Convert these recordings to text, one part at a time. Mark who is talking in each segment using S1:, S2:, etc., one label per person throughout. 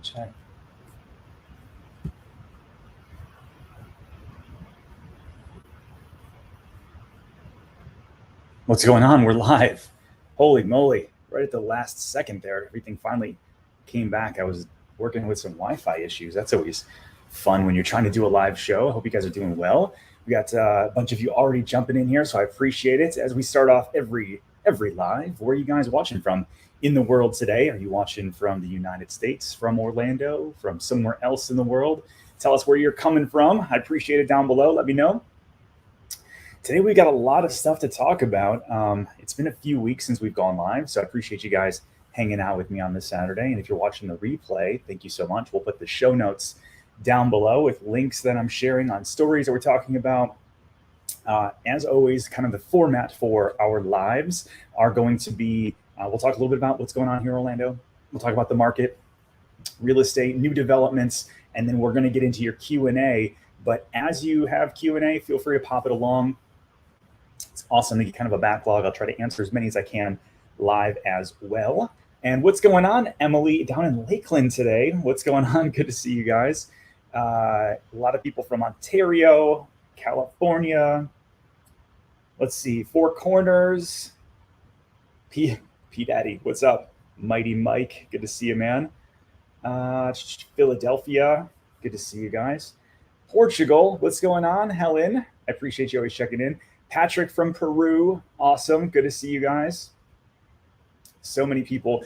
S1: Check. What's going on? We're live. Holy moly. Right at the last second there, everything finally came back. I was working with some Wi Fi issues. That's always fun when you're trying to do a live show. I hope you guys are doing well. We got a bunch of you already jumping in here, so I appreciate it. As we start off every live, where are you guys watching from in the world today? Are you watching from the United States, from Orlando, from somewhere else in the world? Tell us where you're coming from. I appreciate it down below. Let me know. Today we got a lot of stuff to talk about. It's been a few weeks since we've gone live, so I appreciate you guys hanging out with me on this Saturday. And if you're watching the replay, thank you so much. We'll put the show notes down below with links that I'm sharing on stories that we're talking about. As always, kind of the format for our lives are going to be, we'll talk a little bit about what's going on here in Orlando. We'll talk about the market, real estate, new developments, and then we're going to get into your Q&A. But as you have Q&A, feel free to pop it along. It's awesome to get kind of a backlog. I'll try to answer as many as I can live as well. And what's going on, Emily, down in Lakeland today? What's going on? Good to see you guys. A lot of people from Ontario, California. Let's see, Four Corners. P Daddy, what's up? Mighty Mike, good to see you, man. Philadelphia, good to see you guys. Portugal, what's going on? Helen, I appreciate you always checking in. Patrick from Peru, awesome. Good to see you guys. So many people.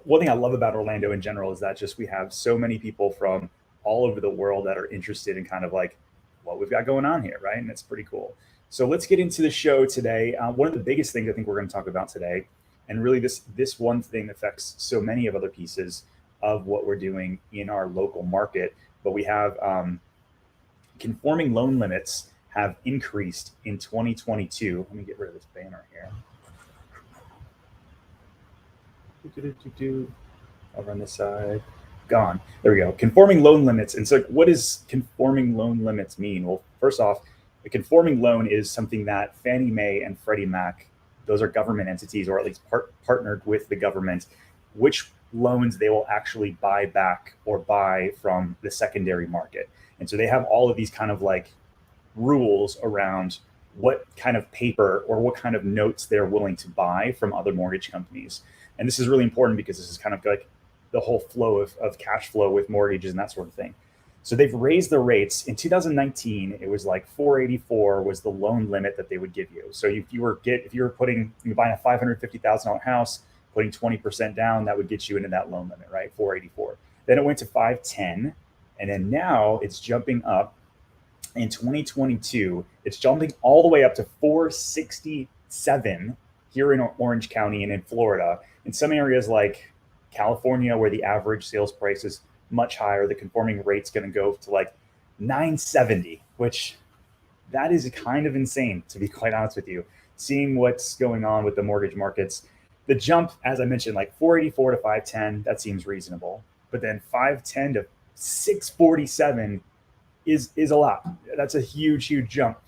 S1: One thing I love about Orlando in general is that just we have so many people from all over the world that are interested in kind of like what we've got going on here, right? And it's pretty cool. So let's get into the show today. One of the biggest things I think we're going to talk about today, and really this one thing affects so many of other pieces of what we're doing in our local market, but we have conforming loan limits have increased in 2022. Let me get rid of this banner here. Over on this side. Gone. There we go. Conforming loan limits. And so what does conforming loan limits mean? Well, first off, a conforming loan is something that Fannie Mae and Freddie Mac, those are government entities, or at least partnered with the government, which loans they will actually buy back or buy from the secondary market. And so they have all of these kind of like rules around what kind of paper or what kind of notes they're willing to buy from other mortgage companies. And this is really important because this is kind of like the whole flow of cash flow with mortgages and that sort of thing. So they've raised the rates. In 2019, it was like 484 was the loan limit that they would give you. So if you were buying a $550,000 house, putting 20% down, that would get you into that loan limit, right? 484. Then it went to 510, and then now it's jumping up. In 2022, it's jumping all the way up to 467 here in Orange County and in Florida. In some areas like California, where the average sales price is much higher, the conforming rate's going to go to like 970, which that is kind of insane, to be quite honest with you. Seeing what's going on with the mortgage markets, the jump, as I mentioned, like 484 to 510, that seems reasonable. But then 510 to 647 is a lot. That's a huge jump.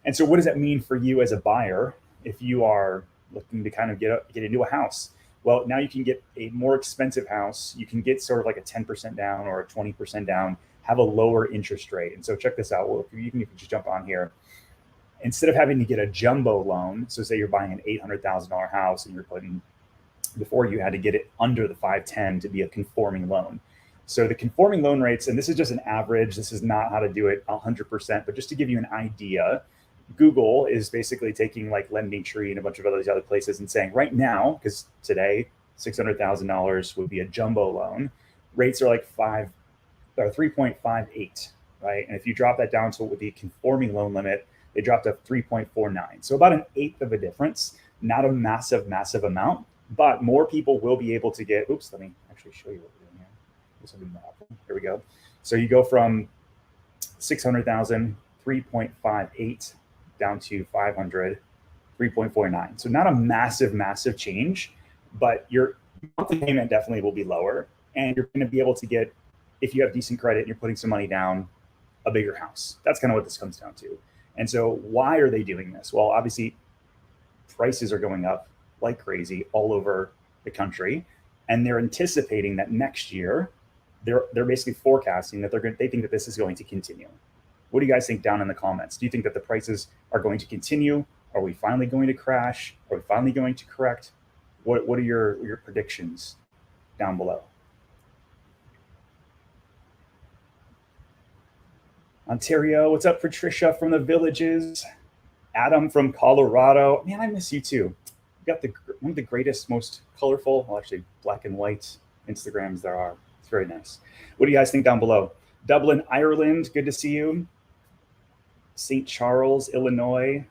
S1: And so what does that mean for you as a buyer if you are looking to kind of get into a house? Well, now you can get a more expensive house. You can get sort of like a 10% down or a 20% down, have a lower interest rate. And so check this out. Well, you can just jump on here. Instead of having to get a jumbo loan, so say you're buying an $800,000 house and you're putting, before you had to get it under the 510 to be a conforming loan. So the conforming loan rates, and this is just an average, this is not how to do it 100%, but just to give you an idea, Google is basically taking like Lending Tree and a bunch of other places and saying right now, because today $600,000 would be a jumbo loan, rates are like 3.58, right? And if you drop that down to with the conforming loan limit, they dropped to 3.49. So about an eighth of a difference, not a massive amount, but more people will be able to get, oops, let me actually show you what we're doing here. Here we go. So you go from 600,000, 3.58 down to 500, 3.49. So not a massive change, but your monthly payment definitely will be lower. And you're going to be able to get, if you have decent credit and you're putting some money down, a bigger house. That's kind of what this comes down to. And so why are they doing this? Well, obviously prices are going up like crazy all over the country. And they're anticipating that next year, they're basically forecasting that they think that this is going to continue. What do you guys think down in the comments? Do you think that the prices are going to continue? Are we finally going to crash? Are we finally going to correct? What are your predictions down below? Ontario, what's up, Patricia from the Villages? Adam from Colorado. Man, I miss you too. You got one of the greatest, most colorful, well, actually black and white Instagrams there are. It's very nice. What do you guys think down below? Dublin, Ireland, good to see you. St. Charles, Illinois.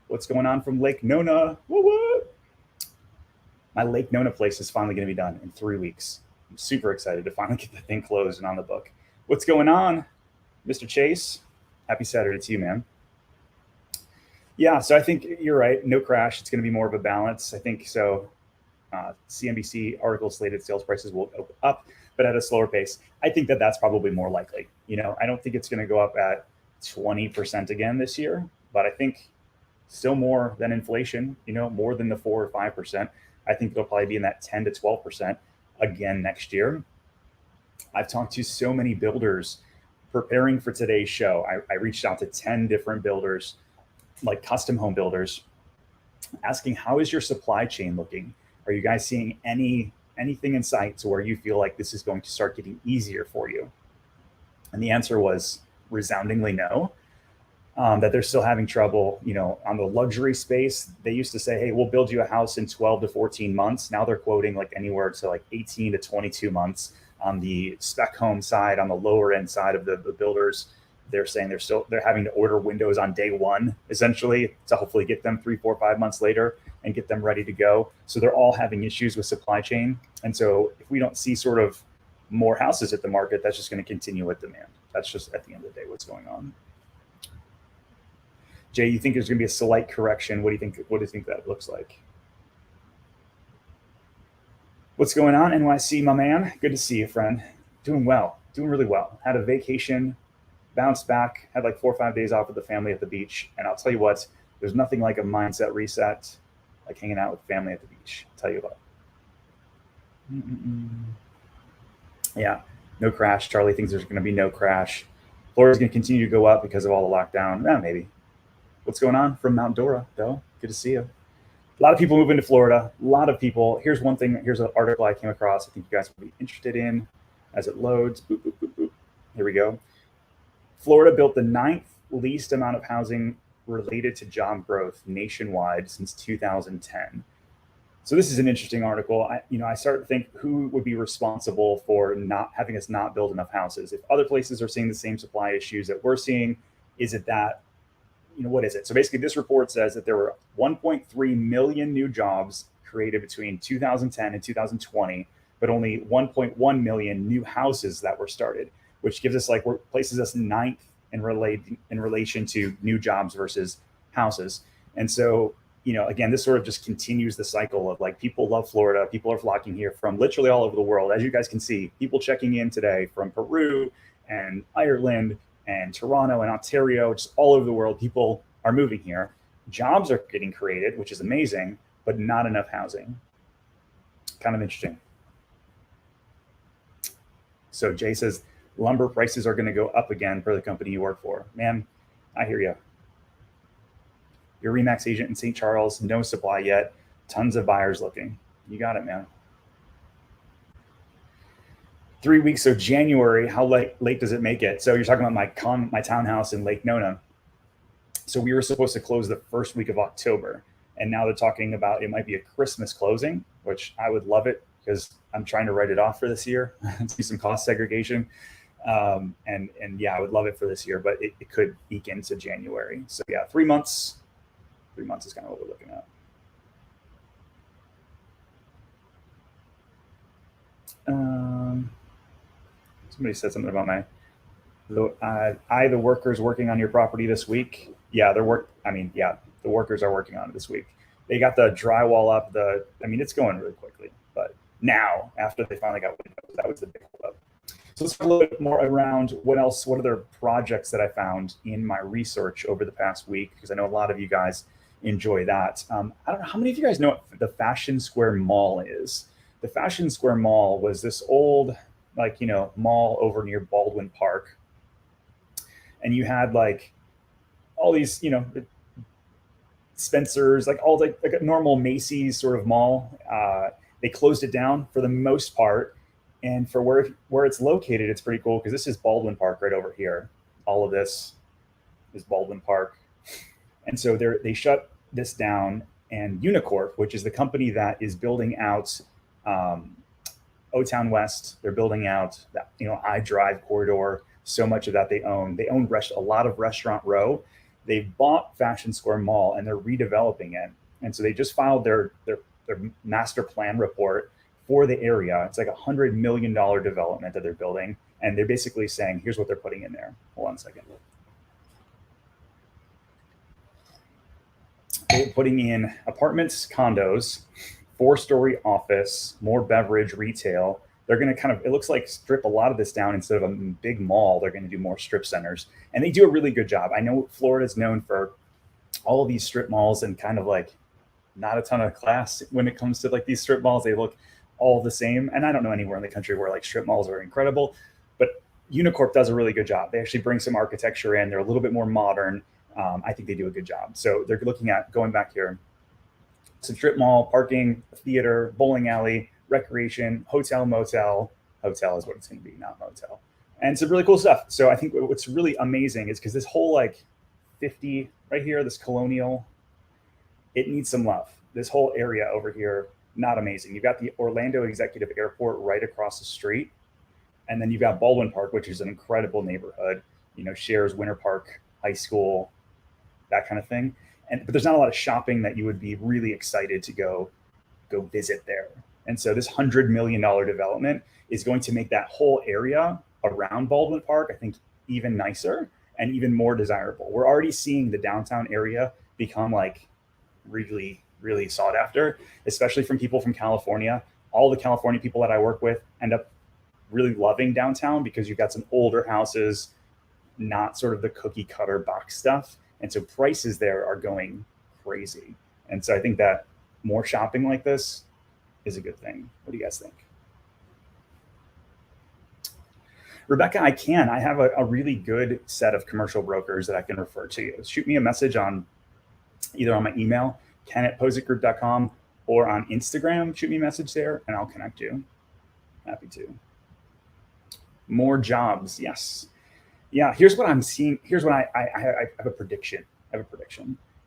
S1: What's going on from Lake Nona? Woo-woo! My Lake Nona place is finally going to be done in 3 weeks. I'm super excited to finally get the thing closed and on the book. What's going on, Mr. Chase? Happy Saturday to you, man. Yeah, so I think you're right. No crash. It's going to be more of a balance. I think so. CNBC article slated sales prices will go up, but at a slower pace. I think that that's probably more likely. I don't think it's going to go up at 20% again this year, but I think still more than inflation, more than the 4 or 5%. I think it'll probably be in that 10 to 12% again next year. I've talked to so many builders preparing for today's show. I reached out to 10 different builders, like custom home builders, asking, how is your supply chain looking? Are you guys seeing anything in sight to where you feel like this is going to start getting easier for you? And the answer was resoundingly no. That they're still having trouble, on the luxury space. They used to say, hey, we'll build you a house in 12 to 14 months. Now they're quoting like anywhere to like 18 to 22 months. On the spec home side, on the lower end side of the builders, they're saying they're having to order windows on day one, essentially, to hopefully get them 3, 4, 5 months later and get them ready to go. So they're all having issues with supply chain. And so if we don't see sort of more houses at the market, that's just going to continue with demand. That's just at the end of the day what's going on. Jay, you think there's going to be a slight correction? What do you think that looks like? What's going on, NYC, my man? Good to see you, friend. Doing well, doing really well. Had a vacation, bounced back, had like 4 or 5 days off with the family at the beach. And I'll tell you what, there's nothing like a mindset reset, like hanging out with family at the beach. I'll tell you what. Yeah, no crash. Charlie thinks there's going to be no crash. Florida's going to continue to go up because of all the lockdown. Maybe. What's going on from Mount Dora, though? Good to see you. A lot of people moving to Florida. A lot of people. Here's one thing. Here's an article I came across. I think you guys will be interested in as it loads. Boop, boop, boop, boop. Here we go. Florida built the 9th least amount of housing related to job growth nationwide since 2010. So this is an interesting article. I start to think, who would be responsible for not having us not build enough houses? If other places are seeing the same supply issues that we're seeing, is it that? What is it? So basically, this report says that there were 1.3 million new jobs created between 2010 and 2020, but only 1.1 million new houses that were started, which gives us places us 9th in relation to new jobs versus houses. And so, again, this sort of just continues the cycle of people love Florida. People are flocking here from literally all over the world. As you guys can see, people checking in today from Peru and Ireland and Toronto and Ontario, just all over the world. People are moving here. Jobs are getting created, which is amazing, but not enough housing. Kind of interesting. So Jay says, lumber prices are going to go up again for the company you work for. Man, I hear you. Your RE/MAX agent in St. Charles, no supply yet. Tons of buyers looking. You got it, man. 3 weeks, so January, how late does it make it? So you're talking about my townhouse in Lake Nona. So we were supposed to close the first week of October, and now they're talking about it might be a Christmas closing, which I would love it because I'm trying to write it off for this year, do some cost segregation. And yeah, I would love it for this year, but it could eke into January. So yeah, 3 months. 3 months is kind of what we're looking at. Somebody said something about the workers working on your property this week. Yeah, the workers are working on it this week. They got the drywall up. It's going really quickly. But now, after they finally got windows, that was the big holdup. So let's talk a little bit more around what other projects that I found in my research over the past week, because I know a lot of you guys enjoy that. I don't know how many of you guys know what the Fashion Square Mall is. The Fashion Square Mall was this old, like, mall over near Baldwin Park, and you had like all these, Spencer's, like all like a normal Macy's sort of mall. They closed it down for the most part, and for where it's located, it's pretty cool because this is Baldwin Park right over here. All of this is Baldwin Park, and so they shut this down. And Unicorp, which is the company that is building out um, O Town West, they're building out that I Drive corridor. So much of that they own. They own a lot of Restaurant Row. They've bought Fashion Square Mall and they're redeveloping it. And so they just filed their master plan report for the area. It's like $100 million development that they're building, and they're basically saying, here's what they're putting in there. Hold on a second. They're putting in apartments, condos, 4-story office, more beverage, retail. They're going to kind of, it looks like, strip a lot of this down. Instead of a big mall, they're going to do more strip centers. And they do a really good job. I know Florida is known for all of these strip malls and kind of like not a ton of class when it comes to like these strip malls. They look all the same. And I don't know anywhere in the country where like strip malls are incredible, but Unicorp does a really good job. They actually bring some architecture in. They're a little bit more modern. I think they do a good job. So they're looking at going back here. Some strip mall, parking, theater, bowling alley, recreation, hotel, motel. Hotel is what it's going to be, not motel. And some really cool stuff. So I think what's really amazing is because this whole like 50 right here, this colonial, it needs some love. This whole area over here, not amazing. You've got the Orlando Executive Airport right across the street. And then you've got Baldwin Park, which is an incredible neighborhood, shares Winter Park High School, that kind of thing. But there's not a lot of shopping that you would be really excited to go visit there. And so this $100 million development is going to make that whole area around Baldwin Park, I think, even nicer and even more desirable. We're already seeing the downtown area become like really, really sought after, especially from people from California. All the California people that I work with end up really loving downtown because you've got some older houses, not sort of the cookie cutter box stuff. And so prices there are going crazy. And so I think that more shopping like this is a good thing. What do you guys think? Rebecca, I have a really good set of commercial brokers that I can refer to you. Shoot me a message on either on my email, ken@pozekgroup.com, or on Instagram. Shoot me a message there and I'll connect you. Happy to. More jobs. Yes. Yeah, here's what I'm seeing. Here's what I have a prediction.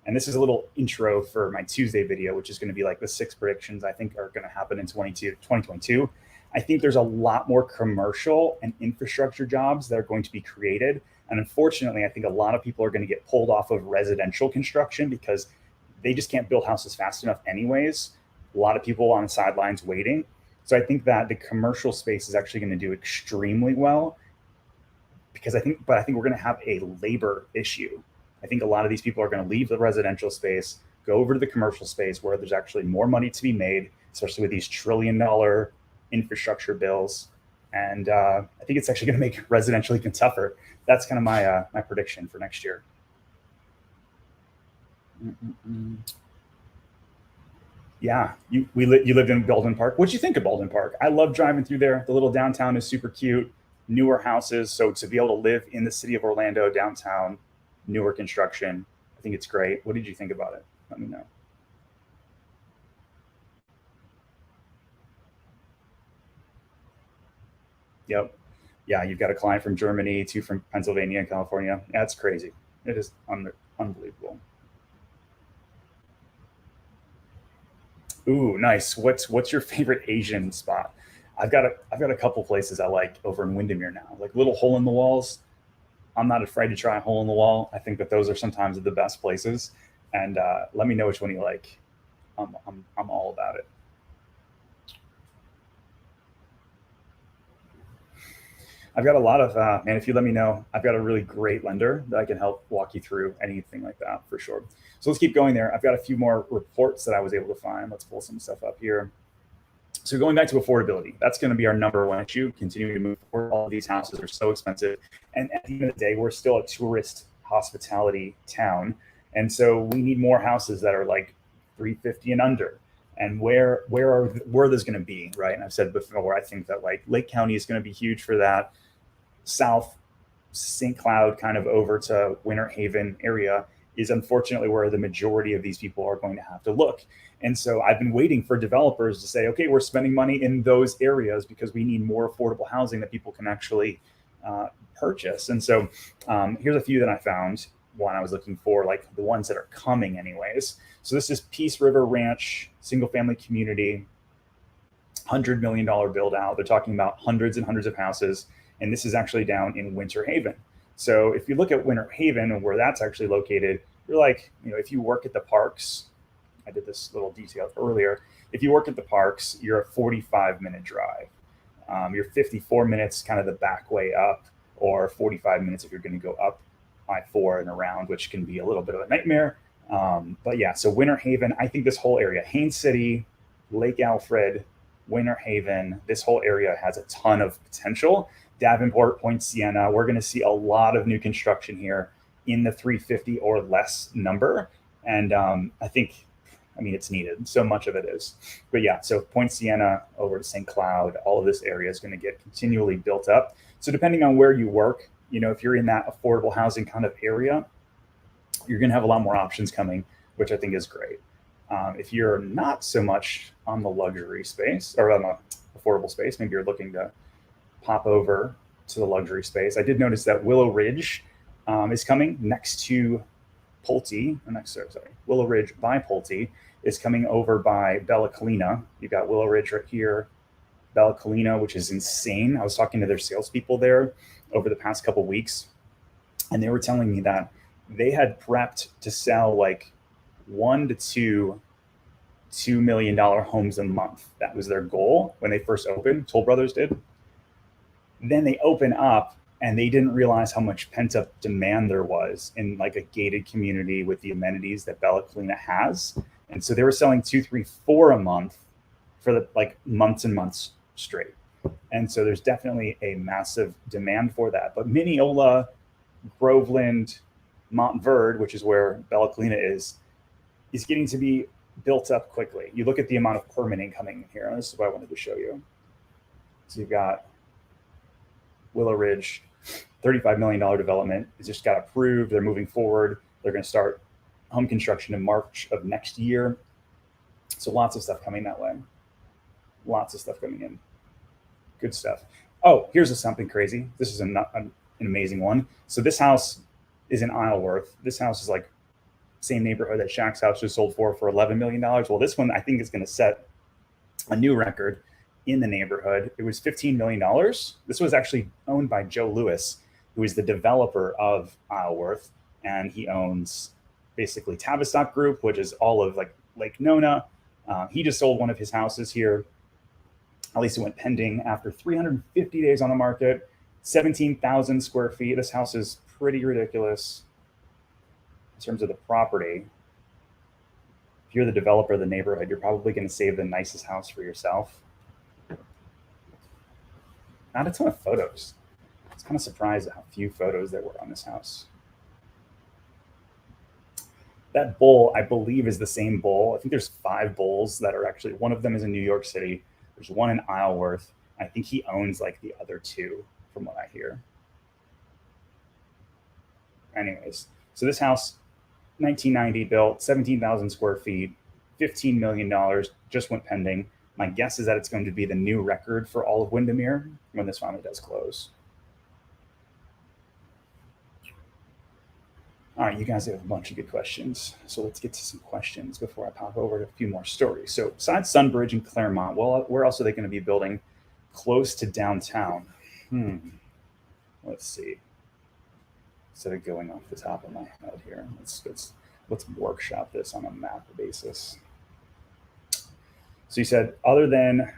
S1: And this is a little intro for my Tuesday video, which is going to be like the 6 predictions I think are going to happen in 2022. I think there's a lot more commercial and infrastructure jobs that are going to be created. And unfortunately, I think a lot of people are going to get pulled off of residential construction because they just can't build houses fast enough anyways. A lot of people on the sidelines waiting. So I think that the commercial space is actually going to do extremely well. Because I think we're going to have a labor issue. I think a lot of these people are going to leave the residential space, go over to the commercial space where there's actually more money to be made, especially with these $1 trillion infrastructure bills. And I think it's actually going to make residential even tougher. That's kind of my prediction for next year. Yeah, you lived in Baldwin Park. What'd you think of Baldwin Park? I love driving through there. The little downtown is super cute. Newer houses. So to be able to live in the city of Orlando downtown, newer construction, I think it's great. What did you think about it? Let me know. Yep. Yeah, you've got a client from Germany, 2 from Pennsylvania and California. That's crazy. It is unbelievable. Ooh, nice. What's your favorite Asian spot? I've got a couple places I like over in Windermere now, like little hole in the walls. I'm not afraid to try a hole in the wall. I think that those are sometimes the best places. And let me know which one you like. I'm all about it. I've got a lot of man. If you let me know, I've got a really great lender that I can help walk you through anything like that for sure. So let's keep going there. I've got a few more reports that I was able to find. Let's pull some stuff up here. So going back to affordability, that's going to be our number one issue. Continuing to move forward. All of these houses are so expensive, and at the end of the day, we're still a tourist hospitality town, and so we need more houses that are like 350 and under. and where there's going to be, right? And I've said before, I think that like Lake County is going to be huge for that. South St. Cloud, kind of over to Winter Haven area, is unfortunately where the majority of these people are going to have to look. And so I've been waiting for developers to say, okay, we're spending money in those areas because we need more affordable housing that people can actually purchase. And so here's a few that I found when I was looking for like the ones that are coming anyways. So this is Peace River Ranch, single family community, $100 million build out. They're talking about hundreds and hundreds of houses. And this is actually down in Winter Haven. So if you look at Winter Haven and where that's actually located, you're like, if you work at the parks, I did this little detail earlier. If you work at the parks, you're a 45-minute drive. You're 54 minutes kind of the back way up, or 45 minutes if you're going to go up I-4 and around, which can be a little bit of a nightmare. But yeah, so Winter Haven, I think this whole area, Haines City, Lake Alfred, Winter Haven, this whole area has a ton of potential. Davenport, Point Siena, we're going to see a lot of new construction here in the 350 or less number. And I think, it's needed. So much of it is. But yeah, so Point Siena over to St. Cloud, all of this area is going to get continually built up. So depending on where you work, if you're in that affordable housing kind of area, you're going to have a lot more options coming, which I think is great. If you're not so much on the luxury space or on the affordable space, maybe you're looking to pop over to the luxury space. I did notice that Willow Ridge is coming next to Pulte. Willow Ridge by Pulte is coming over by Bella Collina. You've got Willow Ridge right here, Bella Collina, which is insane. I was talking to their salespeople there over the past couple weeks, and they were telling me that they had prepped to sell like 1 to 2 $2 million homes a month. That was their goal when they first opened. Toll Brothers did. Then they open up and they didn't realize how much pent up demand there was in like a gated community with the amenities that Bella Collina has. And so they were selling 2, 3, 4 a month for the like months and months straight. And so there's definitely a massive demand for that. But Mineola, Groveland, Montverde, which is where Bella Collina is getting to be built up quickly. You look at the amount of permitting coming in here, and this is what I wanted to show you. So you've got Willow Ridge, $35 million development. It just got approved. They're moving forward. They're going to start home construction in March of next year. So lots of stuff coming that way. Lots of stuff coming in. Good stuff. Oh, here's something crazy. This is an amazing one. So this house is in Isleworth. This house is like same neighborhood that Shaq's house just sold for $11 million. Well, this one I think is going to set a new record in the neighborhood. It was $15 million. This was actually owned by Joe Lewis, who is the developer of Isleworth, and he owns basically Tavistock Group, which is all of like Lake Nona. He just sold one of his houses here. At least it went pending after 350 days on the market, 17,000 square feet. This house is pretty ridiculous in terms of the property. If you're the developer of the neighborhood, you're probably going to save the nicest house for yourself. Not a ton of photos. I was kind of surprised at how few photos there were on this house. That bull, I believe, is the same bull. I think there's 5 bulls that are actually, one of them is in New York City. There's one in Isleworth. I think he owns like the other 2 from what I hear. Anyways, so this house, 1990 built, 17,000 square feet, $15 million, just went pending. My guess is that it's going to be the new record for all of Windermere when this finally does close. All right, you guys have a bunch of good questions. So let's get to some questions before I pop over to a few more stories. So besides Sunbridge and Claremont, well, where else are they going to be building close to downtown? Let's see. Instead of going off the top of my head here, let's workshop this on a map basis. So you said other than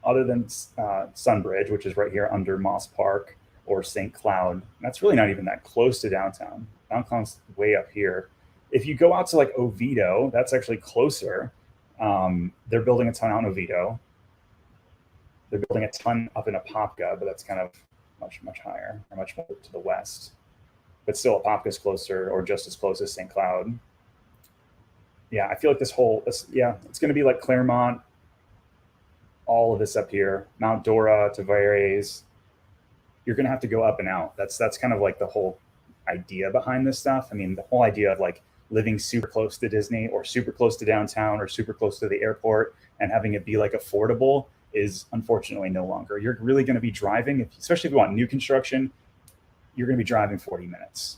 S1: Sunbridge, which is right here under Moss Park, or St. Cloud, that's really not even that close to downtown. Downtown's way up here. If you go out to like Oviedo, that's actually closer. They're building a ton out in Oviedo. They're building a ton up in Apopka, but that's kind of much higher, or much more to the west. But still, Apopka's closer, or just as close as St. Cloud. yeah, I feel like it's going to be like Claremont, all of this up here, Mount Dora, Tavares. You're going to have to go up and out. That's kind of like the whole idea behind this stuff. I mean, the whole idea of like living super close to Disney or super close to downtown or super close to the airport and having it be like affordable is unfortunately no longer. You're really going to be driving, especially if you want new construction, you're going to be driving 40 minutes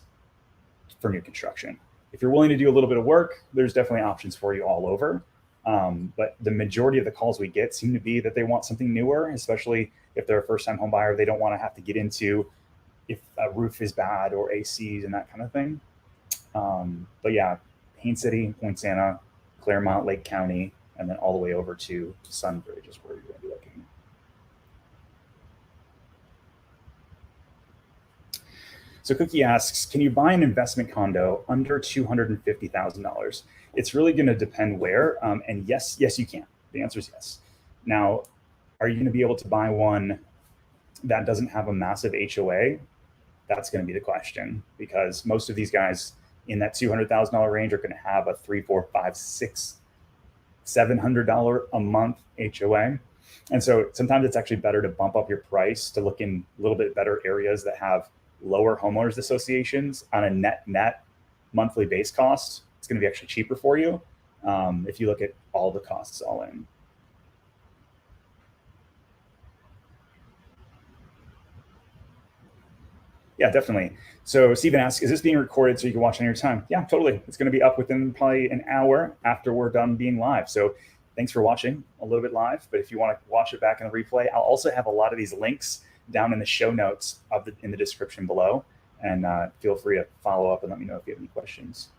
S1: for new construction. If you're willing to do a little bit of work, there's definitely options for you all over. But the majority of the calls we get seem to be that they want something newer, especially if they're a first-time home buyer. They don't want to have to get into if a roof is bad or ACs and that kind of thing. But yeah, Haines City, Point Santa, Claremont, Lake County, and then all the way over to Sunbridge is where you're going to be looking. So Cookie asks, can you buy an investment condo under $250,000? It's really going to depend where. And yes, you can. The answer is yes. Now, are you going to be able to buy one that doesn't have a massive HOA? That's going to be the question, because most of these guys in that $200,000 range are going to have a $300, $400, $500, $600, $700 a month HOA. And so sometimes it's actually better to bump up your price to look in a little bit better areas that have lower homeowners associations on a net monthly base cost. It's going to be actually cheaper for you if you look at all the costs all in. Yeah, definitely. So Stephen asks, is this being recorded so you can watch on your time? Yeah, totally. It's going to be up within probably an hour after we're done being live. So thanks for watching a little bit live. But if you want to watch it back in the replay, I'll also have a lot of these links down in the show notes in the description below. And feel free to follow up and let me know if you have any questions.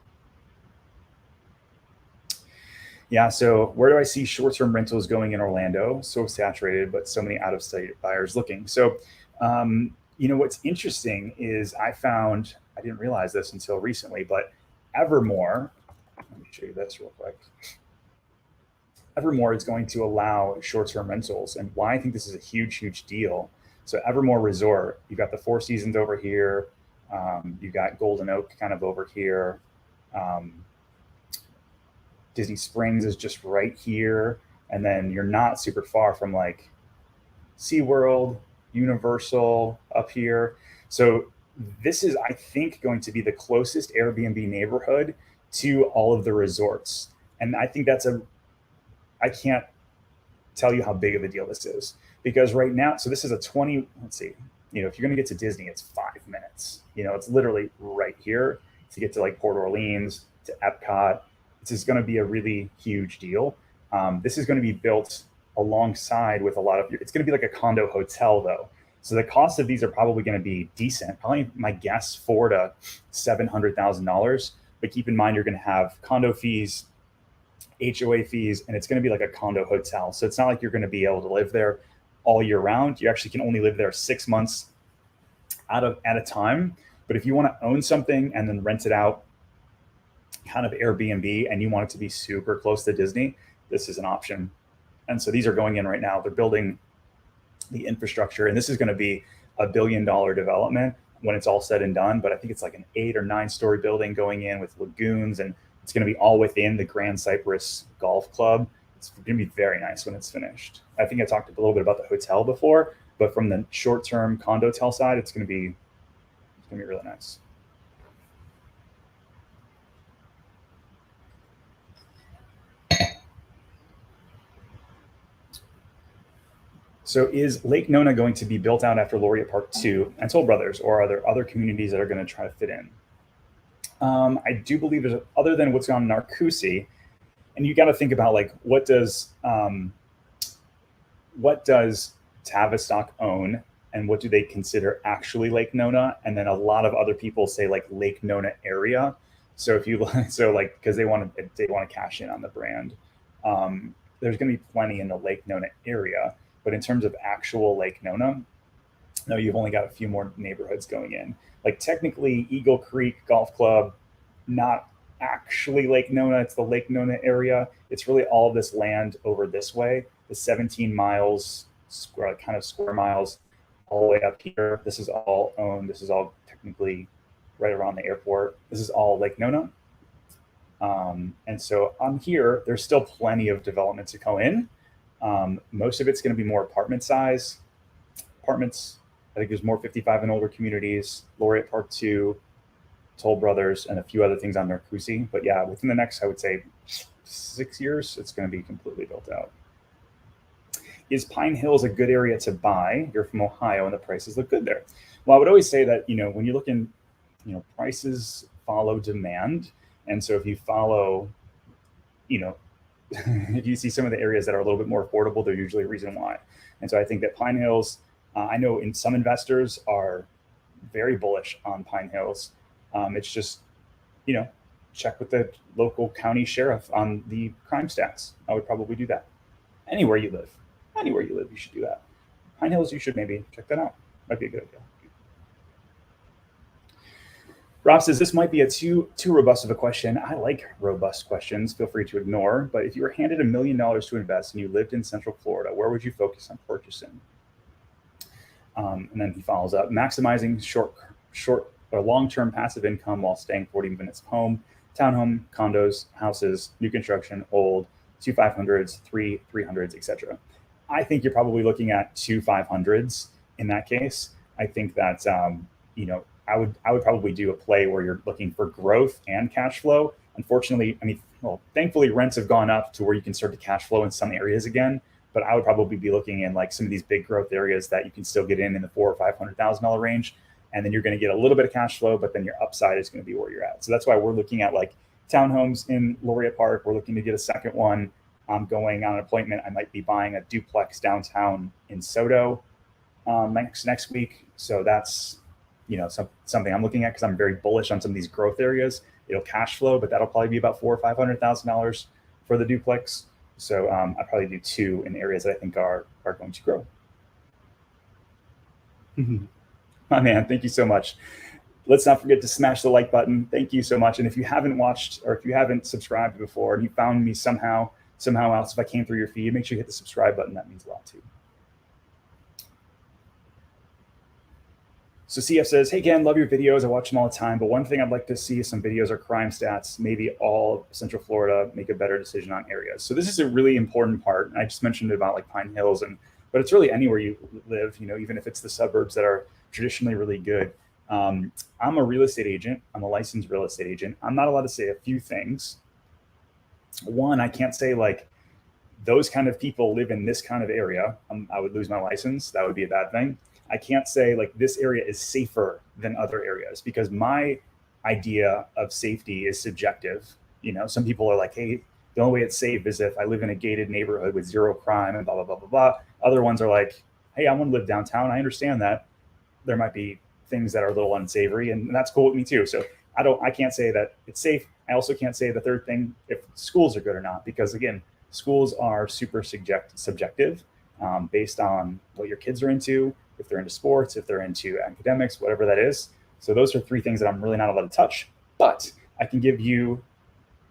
S1: Yeah, so where do I see short-term rentals going in Orlando? So saturated, but so many out-of-state buyers looking. So, what's interesting is I didn't realize this until recently, but Evermore, let me show you this real quick. Evermore is going to allow short-term rentals. And why I think this is a huge deal. So Evermore Resort, you've got the Four Seasons over here. You've got Golden Oak kind of over here. Disney Springs is just right here. And then you're not super far from like SeaWorld, Universal up here. So this is, I think, going to be the closest Airbnb neighborhood to all of the resorts. And I think I can't tell you how big of a deal this is, because right now, so this is let's see, if you're going to get to Disney, it's 5 minutes. It's literally right here to get to like Port Orleans, to Epcot. This is going to be a really huge deal. This is going to be built alongside with it's going to be like a condo hotel though. So the cost of these are probably going to be decent. Probably my guess $400,000 to $700,000. But keep in mind, you're going to have condo fees, HOA fees, and it's going to be like a condo hotel. So it's not like you're going to be able to live there all year round. You actually can only live there 6 months at a time. But if you want to own something and then rent it out kind of Airbnb and you want it to be super close to Disney, this is an option. And so these are going in right now. They're building the infrastructure, and this is going to be a $1 billion development when it's all said and done. But I think it's like an 8 or 9 story building going in with lagoons, and it's going to be all within the Grand Cypress Golf Club. It's going to be very nice when it's finished. I think I talked a little bit about the hotel before, but from the short-term condotel side, it's going to be really nice. So is Lake Nona going to be built out after Laureate Park 2 and Toll Brothers, or are there other communities that are going to try to fit in? I do believe there's, other than what's on Narcoossee, and you got to think about like what does Tavistock own, and what do they consider actually Lake Nona? And then a lot of other people say like Lake Nona area. So if you because they want to cash in on the brand. There's going to be plenty in the Lake Nona area. But in terms of actual Lake Nona, no, you've only got a few more neighborhoods going in. Like technically Eagle Creek Golf Club, not actually Lake Nona, it's the Lake Nona area. It's really all of this land over this way, the 17 miles, square miles, all the way up here. This is all owned. This is all technically right around the airport. This is all Lake Nona. And so on here, there's still plenty of development to go in. Most of it's going to be more apartment size. Apartments, I think there's more 55 and older communities, Laureate Park 2, Toll Brothers, and a few other things on Narcoossee. But yeah, within the next, I would say, 6 years, it's going to be completely built out. Is Pine Hills a good area to buy? You're from Ohio and the prices look good there. Well, I would always say that, when you look in, prices follow demand. And so if you follow, if you see some of the areas that are a little bit more affordable, there's usually a reason why. And so I think that Pine Hills, I know some investors are very bullish on Pine Hills. It's just, check with the local county sheriff on the crime stats. I would probably do that. Anywhere you live, you should do that. Pine Hills, you should maybe check that out. Might be a good idea. Rob says, this might be a too robust of a question. I like robust questions. Feel free to ignore. But if you were handed $1 million to invest and you lived in Central Florida, where would you focus on purchasing? And then he follows up, maximizing short or long-term passive income while staying 40 minutes home, townhome, condos, houses, new construction, old, 2 500s, 3 300s, etc. I think you're probably looking at 2 500s in that case. I think that, I would probably do a play where you're looking for growth and cash flow. Unfortunately, thankfully rents have gone up to where you can start to cash flow in some areas again. But I would probably be looking in like some of these big growth areas that you can still get in the $400,000 or $500,000 range, and then you're going to get a little bit of cash flow, but then your upside is going to be where you're at. So that's why we're looking at like townhomes in Laureate Park. We're looking to get a second one. I'm going on an appointment. I might be buying a duplex downtown in Soto next week. So that's something I'm looking at because I'm very bullish on some of these growth areas. It'll cash flow, but that'll probably be about $400,000 or $500,000 for the duplex. So I'll probably do 2 in areas that I think are going to grow. My man, thank you so much. Let's not forget to smash the like button. Thank you so much. And if you haven't watched or if you haven't subscribed before and you found me somehow else, if I came through your feed, make sure you hit the subscribe button. That means a lot too. So CF says, hey, Ken, love your videos. I watch them all the time. But one thing I'd like to see is some videos or crime stats, maybe all of Central Florida, make a better decision on areas. So this is a really important part. And I just mentioned it about like Pine Hills, but it's really anywhere you live, even if it's the suburbs that are traditionally really good. I'm a real estate agent. I'm a licensed real estate agent. I'm not allowed to say a few things. One, I can't say like those kind of people live in this kind of area. I would lose my license. That would be a bad thing. I can't say like this area is safer than other areas because my idea of safety is subjective. Some people are like, hey, the only way it's safe is if I live in a gated neighborhood with 0 crime and blah, blah, blah, blah, blah. Other ones are like, hey, I want to live downtown. I understand that there might be things that are a little unsavory, and that's cool with me too. So I can't say that it's safe. I also can't say the third thing, if schools are good or not, because again, schools are super subjective based on what your kids are into, if they're into sports, if they're into academics, whatever that is. So those are 3 things that I'm really not allowed to touch, but I can give you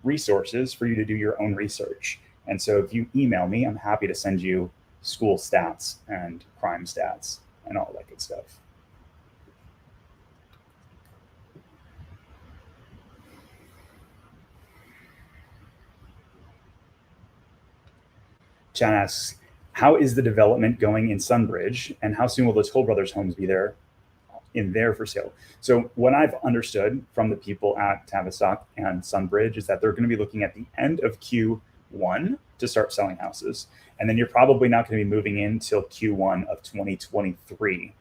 S1: resources for you to do your own research. And so if you email me, I'm happy to send you school stats and crime stats and all that good stuff. Chan asks, how is the development going in Sunbridge, and how soon will the Toll Brothers homes be there for sale? So what I've understood from the people at Tavistock and Sunbridge is that they're going to be looking at the end of Q1 to start selling houses. And then you're probably not going to be moving in till Q1 of 2023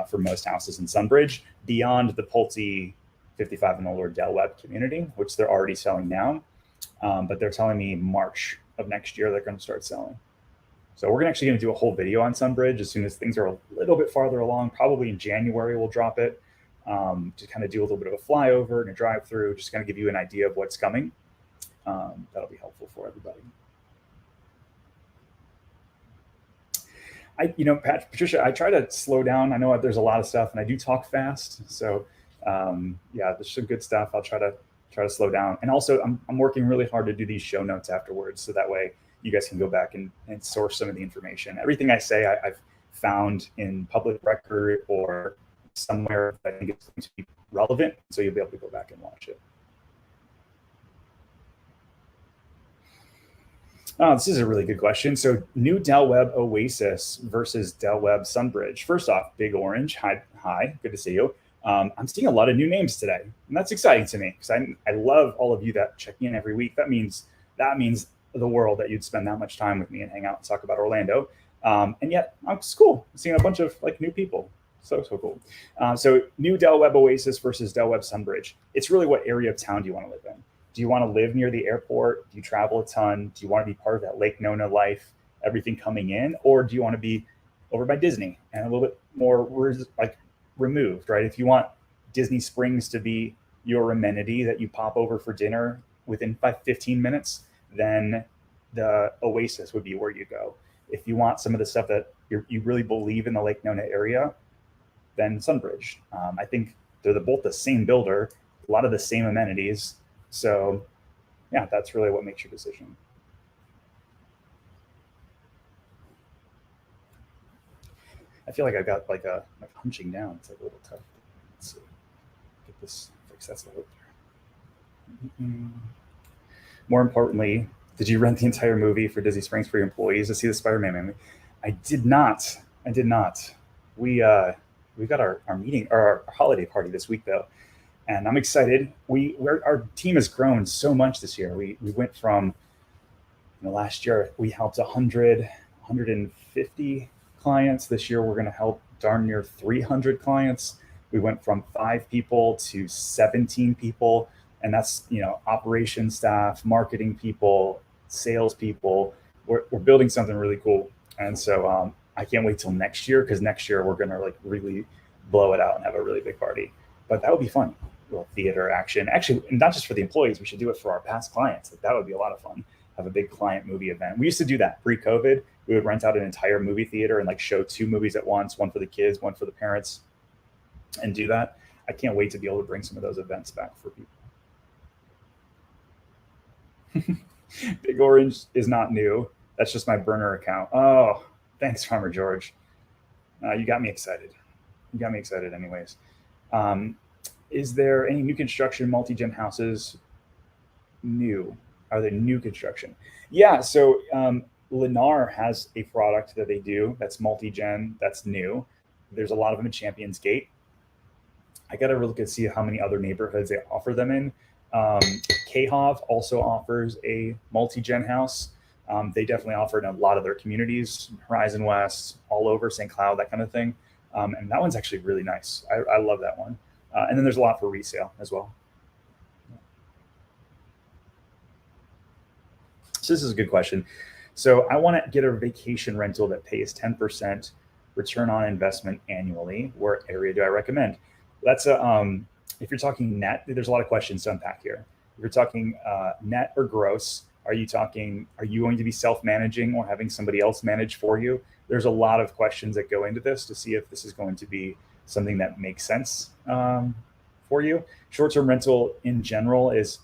S1: for most houses in Sunbridge, beyond the Pulte 55 and older Del Webb community, which they're already selling now. But they're telling me March of next year they're going to start selling. So we're actually going to do a whole video on Sunbridge as soon as things are a little bit farther along. Probably in January we'll drop it to kind of do a little bit of a flyover and a drive through, just kind of give you an idea of what's coming. That'll be helpful for everybody. Patricia, I try to slow down. I know there's a lot of stuff and I do talk fast. So yeah, there's some good stuff. I'll try to slow down. And also I'm working really hard to do these show notes afterwards. So that way you guys can go back and source some of the information. Everything I say, I've found in public record or somewhere that I think it's going to be relevant. So you'll be able to go back and watch it. Oh, this is a really good question. So, new Del Webb Oasis versus Del Webb Sunbridge. First off, Big Orange. Hi, good to see you. I'm seeing a lot of new names today, and that's exciting to me because I love all of you that check in every week. That means the world that you'd spend that much time with me and hang out and talk about Orlando. And yet, it's cool seeing a bunch of like new people. So cool. So, new Del Webb Oasis versus Del Webb Sunbridge. It's really what area of town do you want to live in? Do you want to live near the airport? Do you travel a ton? Do you want to be part of that Lake Nona life, everything coming in? Or do you want to be over by Disney and a little bit more like removed, right? If you want Disney Springs to be your amenity that you pop over for dinner within 15 minutes, then the Oasis would be where you go. If you want some of the stuff that you really believe in the Lake Nona area, then Sunbridge. I think they're both the same builder, a lot of the same amenities. So, yeah, that's really what makes your decision. I feel like I've got like hunching down. It's like a little tough. Let's see. Get this fix. That's the hope there. More importantly, did you rent the entire movie for Disney Springs for your employees to see the Spider-Man movie? I did not. I did not. We've got our meeting or our holiday party this week though, and I'm excited. Our team has grown so much this year. We went from last year we helped 150 clients. This year we're going to help darn near 300 clients. We went from 5 people to 17 people, and that's operations staff, marketing people, sales people. We're building something really cool, and so I can't wait till next year because next year we're going to like really blow it out and have a really big party. But that would be fun. A little theater action, actually, and not just for the employees. We should do it for our past clients. Like, that would be a lot of fun. Have a big client movie event. We used to do that pre-COVID. We would rent out an entire movie theater and like show 2 movies at once, one for the kids, one for the parents, and do that. I can't wait to be able to bring some of those events back for people. Big Orange is not new. That's just my burner account. Oh, thanks, Farmer George. You got me excited. You got me excited anyways. Is there any new construction multi-gen houses? New. Are they new construction? Yeah, so Lennar has a product that they do that's multi-gen, that's new. There's a lot of them in Champions Gate. I got to look and see how many other neighborhoods they offer them in. KHOV also offers a multi-gen house. They definitely offer it in a lot of their communities, Horizon West, all over St. Cloud, that kind of thing. And that one's actually really nice. I love that one. And then there's a lot for resale as well. So this is a good question. So I want to get a vacation rental that pays 10% return on investment annually. What area do I recommend? That's if you're talking net, there's a lot of questions to unpack here. If you're talking net or gross, are you going to be self-managing or having somebody else manage for you? There's a lot of questions that go into this to see if this is going to be something that makes sense for you. Short-term rental in general is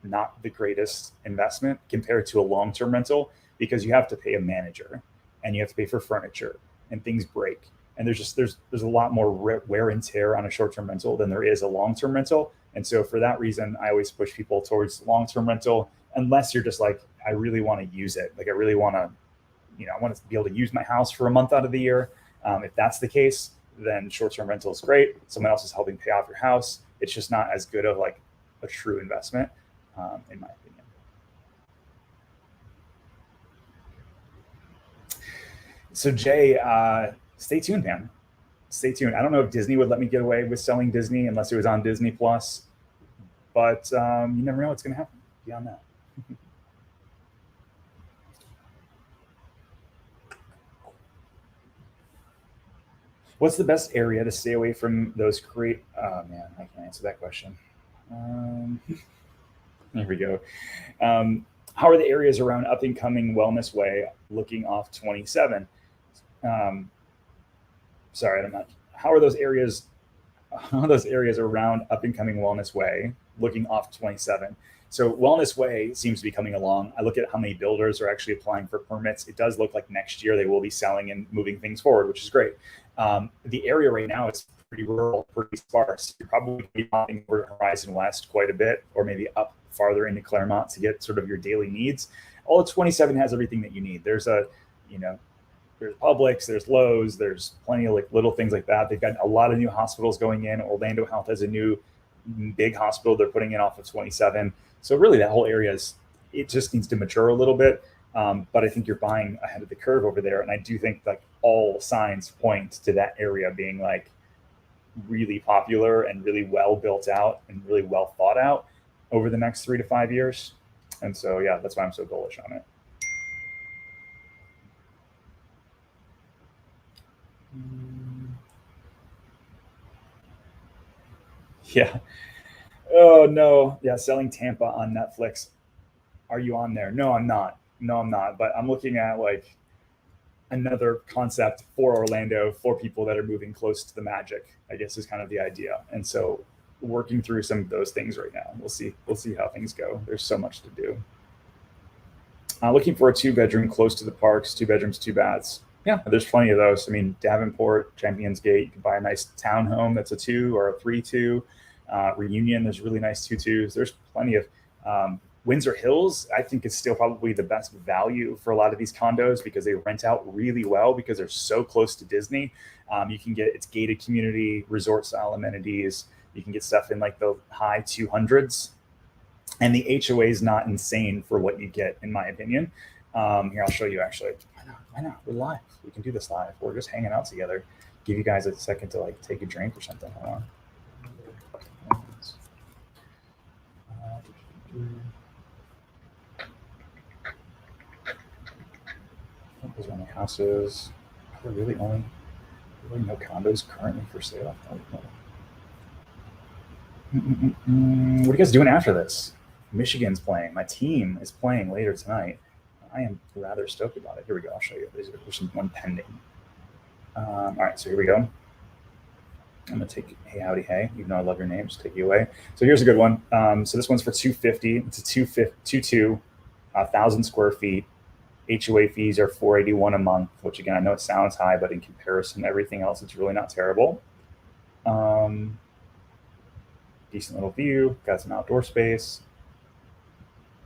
S1: not the greatest investment compared to a long-term rental because you have to pay a manager and you have to pay for furniture and things break. And there's a lot more wear and tear on a short-term rental than there is a long-term rental. And so for that reason, I always push people towards long-term rental, unless you're just like, I really want to use it. Like I really want to, I want to be able to use my house for a month out of the year. If that's the case, then short-term rental is great. Someone else is helping pay off your house. It's just not as good of like a true investment, in my opinion. So Jay, stay tuned, man. Stay tuned. I don't know if Disney would let me get away with selling Disney unless it was on Disney Plus, but you never know what's going to happen beyond that. What's the best area to stay away from those great? Oh man, I can't answer that question. There we go. How are the areas around up and coming Wellness Way looking off 27? Sorry, I'm not. How are those areas? How are those areas around up and coming Wellness Way looking off 27? So Wellness Way seems to be coming along. I look at how many builders are actually applying for permits. It does look like next year they will be selling and moving things forward, which is great. The area right now is pretty rural, pretty sparse. You're probably going to be hopping over to Horizon West quite a bit, or maybe up farther into Claremont to get sort of your daily needs. all of 27 has everything that you need. There's a, you know, there's Publix, there's Lowe's, there's plenty of like little things like that. They've got a lot of new hospitals going in. Orlando Health has a new big hospital they're putting in off of 27. So really that whole area it just needs to mature a little bit. But I think you're buying ahead of the curve over there. And I do think like all signs point to that area being like really popular and really well built out and really well thought out over the next 3 to 5 years. And so, yeah, that's why I'm so bullish on it. Yeah. Oh, no. Yeah, Selling Tampa on Netflix. Are you on there? No, I'm not. No, I'm not. But I'm looking at like another concept for Orlando for people that are moving close to the Magic, I guess is kind of the idea. And so working through some of those things right now. We'll see how things go. There's so much to do. Looking for a 2-bedroom close to the parks, 2 bedrooms, 2 baths. Yeah, there's plenty of those. I mean, Davenport, Champions Gate, you can buy a nice townhome that's a 2 or a 3-2. Reunion, there's really nice 2-2s. There's plenty of Windsor Hills, I think is still probably the best value for a lot of these condos because they rent out really well because they're so close to Disney. You can get, it's gated community, resort style amenities. You can get stuff in like the high 200s. And the HOA is not insane for what you get, in my opinion. Here, I'll show you actually. Why not? We're live. We can do this live. We're just hanging out together. Give you guys a second to like take a drink or something. Hold on. Those are only houses. Are there really no condos currently for sale? Oh, no. What are you guys doing after this? Michigan's playing. My team is playing later tonight. I am rather stoked about it. Here we go. I'll show you. There's one pending. All right, so here we go. I'm gonna take Hey Howdy Hey, even though I love your name, just take you away. So here's a good one. So this one's for $250. It's a 2.2, 1,000 square feet. HOA fees are $481 a month, which again I know it sounds high, but in comparison to everything else, it's really not terrible. Decent little view. Got some outdoor space.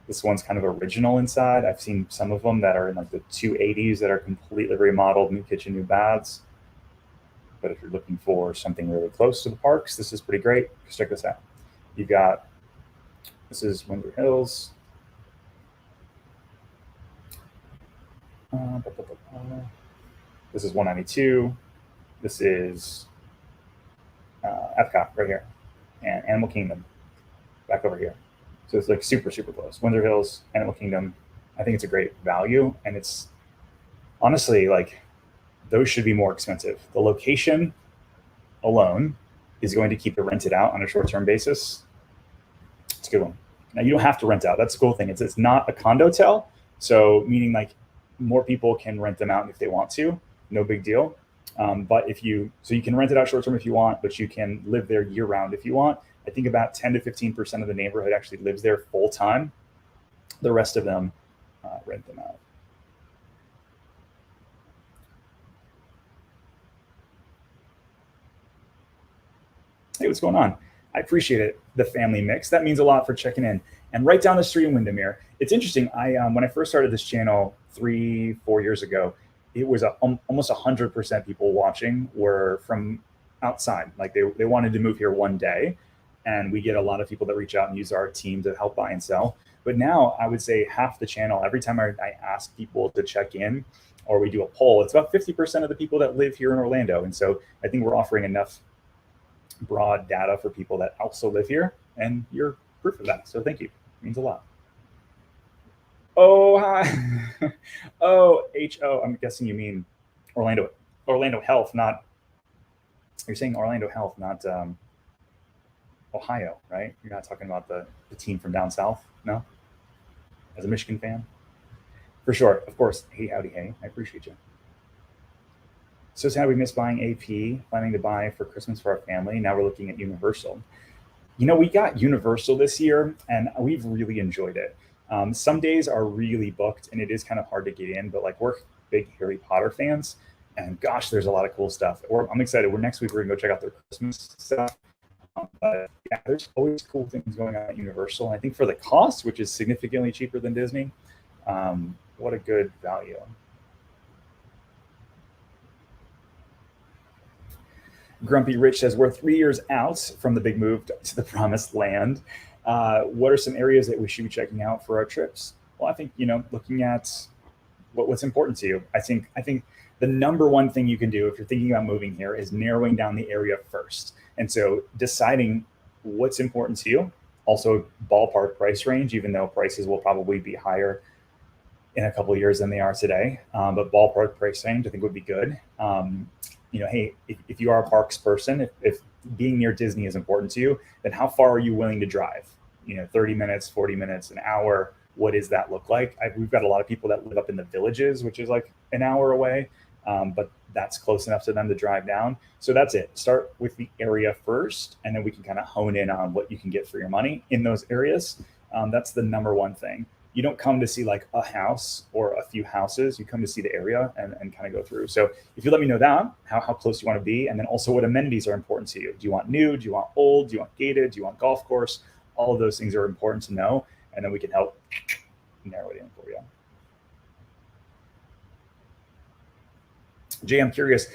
S1: This one's kind of original inside. I've seen some of them that are in like the 280s that are completely remodeled, new kitchen, new baths. But if you're looking for something really close to the parks, this is pretty great. Just check this out. You've got, this is Windsor Hills. This is 192. This is Epcot right here. And Animal Kingdom back over here. So it's like super, super close. Windsor Hills, Animal Kingdom. I think it's a great value. And it's honestly like those should be more expensive. The location alone is going to keep it rented out on a short-term basis. It's a good one. Now you don't have to rent out. That's the cool thing. It's not a condotel. So meaning like more people can rent them out if they want to. No big deal. But you can rent it out short-term if you want, but you can live there year-round if you want. I think about 10 to 15% of the neighborhood actually lives there full-time. The rest of them rent them out. Hey, what's going on? I appreciate it, the family mix. That means a lot for checking in. And right down the street in Windermere, it's interesting. When I first started this channel 3-4 years ago, it was almost 100% people watching were from outside. Like they wanted to move here one day. And we get a lot of people that reach out and use our team to help buy and sell. But now I would say half the channel, every time I ask people to check in or we do a poll, it's about 50% of the people that live here in Orlando. And so I think we're offering enough broad data for people that also live here. And you're proof of that. So thank you. It means a lot. Oh, hi. O-H-O. I'm guessing you mean Orlando Health, not, you're saying Orlando Health, not Ohio, right? You're not talking about the team from down south, no? As a Michigan fan? For sure, of course. Hey, howdy, hey. I appreciate you. So sad we missed buying AP, planning to buy for Christmas for our family. Now we're looking at Universal. You know, we got Universal this year, and we've really enjoyed it. Some days are really booked, and it is kind of hard to get in, but like we're big Harry Potter fans, and gosh, there's a lot of cool stuff. I'm excited. Next week we're gonna go check out their Christmas stuff. But yeah, there's always cool things going on at Universal. And I think for the cost, which is significantly cheaper than Disney, What a good value. Grumpy Rich says, we're 3 years out from the big move to the promised land. What are some areas that we should be checking out for our trips? Well, I think, looking at what's important to you. I think the number one thing you can do if you're thinking about moving here is narrowing down the area first. And so deciding what's important to you, also ballpark price range, even though prices will probably be higher in a couple of years than they are today. But ballpark price range, I think, would be good. Hey, if you are a parks person, if being near Disney is important to you, then how far are you willing to drive? 30 minutes, 40 minutes, an hour. What does that look like? We've got a lot of people that live up in the Villages, which is like an hour away, but that's close enough to them to drive down. So that's it. Start with the area first, and then we can kind of hone in on what you can get for your money in those areas. That's the number one thing. You don't come to see like a house or a few houses. You come to see the area and kind of go through. So if you let me know that, how close you want to be, and then also what amenities are important to you. Do you want new? Do you want old? Do you want gated? Do you want golf course? All of those things are important to know, and then we can help narrow it in for you. Jay, I'm curious.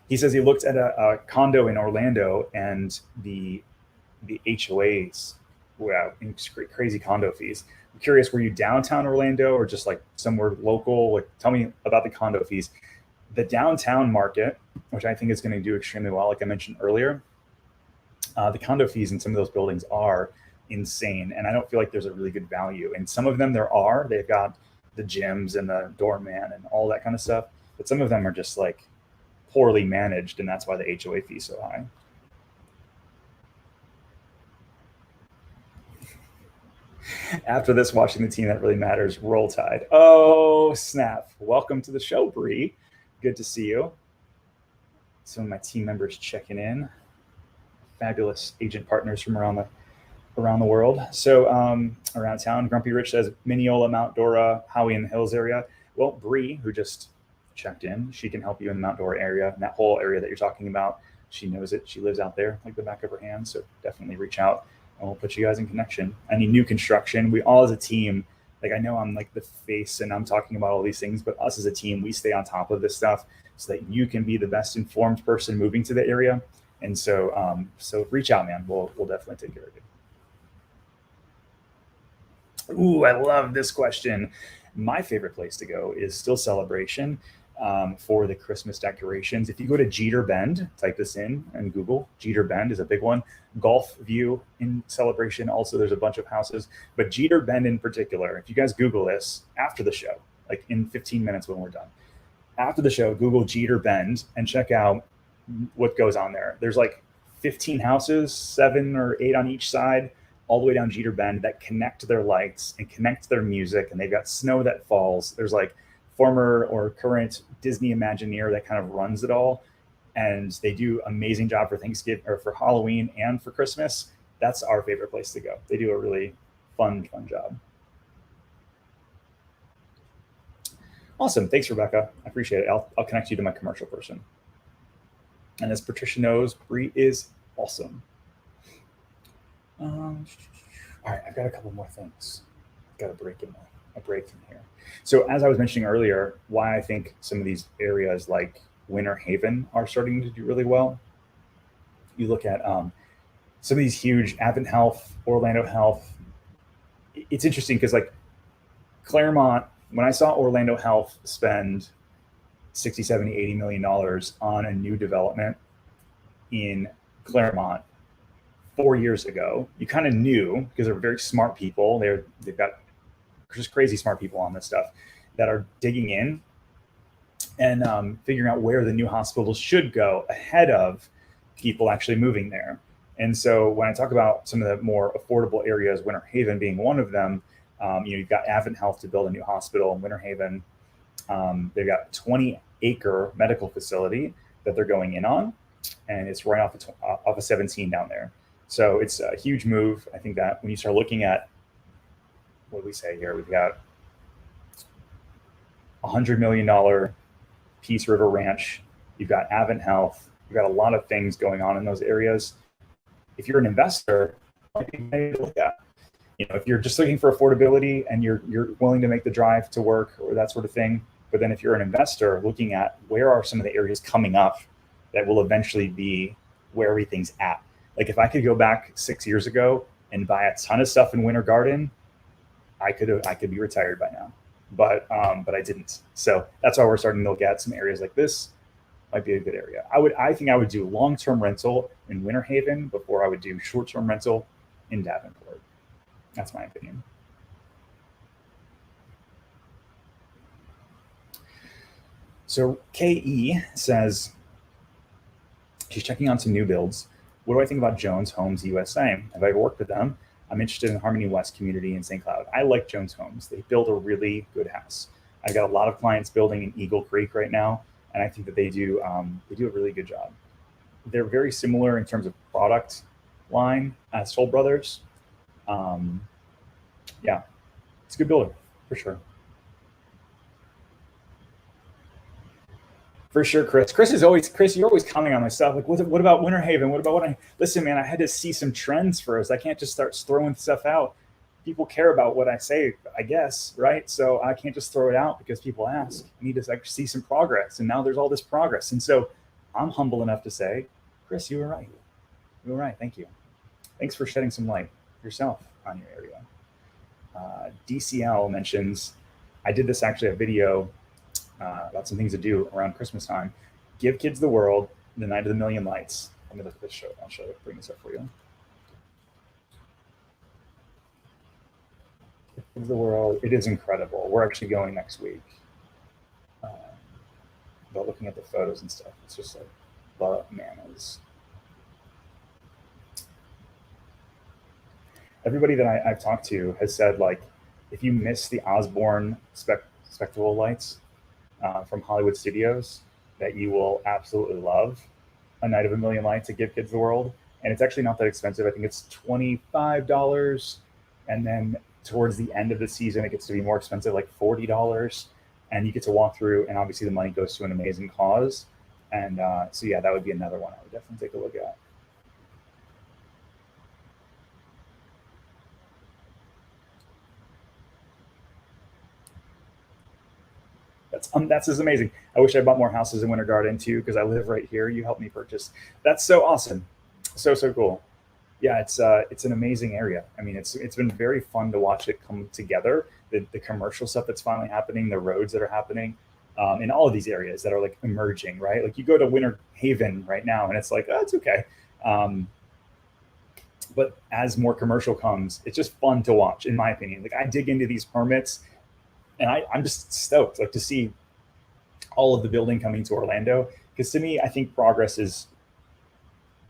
S1: He says he looked at a condo in Orlando, and the HOAs, wow, crazy condo fees. I'm curious, were you downtown Orlando or just like somewhere local? Like, tell me about the condo fees. The downtown market, which I think is going to do extremely well, like I mentioned earlier, the condo fees in some of those buildings are insane, and I don't feel like there's a really good value. And some of them they've got the gyms and the doorman and all that kind of stuff, but some of them are just like poorly managed, and that's why the HOA fee is so high. After this, watching the team that really matters. Roll Tide. Oh, snap. Welcome to the show, Bree. Good to see you. Some of my team members checking in. Fabulous agent partners from around the world. So around town, Grumpy Rich says Mineola, Mount Dora, Howie in the Hills area. Well, Bree, who just checked in, she can help you in the Mount Dora area, and that whole area that you're talking about. She knows it. She lives out there like the back of her hand. So definitely reach out, and we'll put you guys in connection. Any new construction, we all as a team, like I know I'm like the face and I'm talking about all these things, but us as a team, we stay on top of this stuff so that you can be the best informed person moving to the area. And so reach out, man. We'll definitely take care of you. Ooh, I love this question. My favorite place to go is still Celebration for the Christmas decorations. If you go to Jeter Bend, type this in and Google, Jeter Bend is a big one. Golf View in Celebration. Also, there's a bunch of houses, but Jeter Bend in particular, if you guys Google this after the show, like in 15 minutes when we're done, after the show, Google Jeter Bend and check out what goes on there. There's like 15 houses, 7 or 8 on each side, all the way down Jeter Bend that connect their lights and connect their music, and they've got snow that falls. There's like former or current Disney Imagineer that kind of runs it all, and they do amazing job for Thanksgiving or for Halloween and for Christmas. That's our favorite place to go. They do a really fun job. Awesome. Thanks, Rebecca. I appreciate it. I'll connect you to my commercial person. And as Patricia knows, Bree is awesome. All right, I've got a couple more things. I've got a break in here. So as I was mentioning earlier, why I think some of these areas like Winter Haven are starting to do really well. You look at some of these huge Advent Health, Orlando Health. It's interesting because like Claremont, when I saw Orlando Health spend 60, 70, $80 million on a new development in Claremont 4 years ago, you kind of knew, because they're very smart people. They've got just crazy smart people on this stuff that are digging in and figuring out where the new hospitals should go ahead of people actually moving there. And so when I talk about some of the more affordable areas, Winter Haven being one of them, you've got Advent Health to build a new hospital in Winter Haven. They've got a 20-acre medical facility that they're going in on, and it's right off of 17 down there. So it's a huge move. I think that when you start looking at, what do we say here? We've got $100 million Peace River Ranch. You've got Advent Health. You've got a lot of things going on in those areas. If you're an investor, might be maybe to look at. if you're just looking for affordability and you're willing to make the drive to work or that sort of thing, but then if you're an investor looking at where are some of the areas coming up that will eventually be where everything's at. Like if I could go back 6 years ago and buy a ton of stuff in Winter Garden, I could be retired by now, but I didn't. So that's why we're starting to look at some areas like this. Might be a good area. I think I would do long-term rental in Winter Haven before I would do short-term rental in Davenport. That's my opinion. So KE says she's checking on some new builds. What do I think about Jones Homes USA? Have I ever worked with them? I'm interested in Harmony West community in St. Cloud. I like Jones Homes. They build a really good house. I've got a lot of clients building in Eagle Creek right now, and I think that they do a really good job. They're very similar in terms of product line as Toll Brothers. Yeah, it's a good builder for sure. For sure, Chris. Chris. You're always commenting on my stuff. Like, what about Winter Haven? What about what I listen, man? I had to see some trends first. I can't just start throwing stuff out. People care about what I say, I guess, right? So I can't just throw it out because people ask. I need to actually see some progress, and now there's all this progress. And so I'm humble enough to say, Chris, you were right. You were right. Thank you. Thanks for shedding some light yourself on your area. DCL mentions, I did this actually a video about some things to do around Christmas time. Give Kids the World, The Night of the Million Lights. Let me look at this show. I'll bring this up for you. Give Kids the World. It is incredible. We're actually going next week. But looking at the photos and stuff, it's just like bananas. Everybody that I've talked to has said, like, if you miss the Osborne spectacle lights from Hollywood Studios, that you will absolutely love A Night of a Million Lights at Give Kids the World. And it's actually not that expensive. I think it's $25. And then towards the end of the season, it gets to be more expensive, like $40. And you get to walk through, and obviously the money goes to an amazing cause. And so, yeah, that would be another one I would definitely take a look at. That's just amazing. I wish I bought more houses in Winter Garden too, because I live right here. You helped me purchase. That's so awesome. So cool. Yeah, it's an amazing area. I mean, it's been very fun to watch it come together. The commercial stuff that's finally happening, the roads that are happening, in all of these areas that are like emerging, right? Like you go to Winter Haven right now, and it's like, oh, it's okay. But as more commercial comes, it's just fun to watch, in my opinion. Like I dig into these permits, and I'm just stoked, like, to see all of the building coming to Orlando, because to me, I think progress is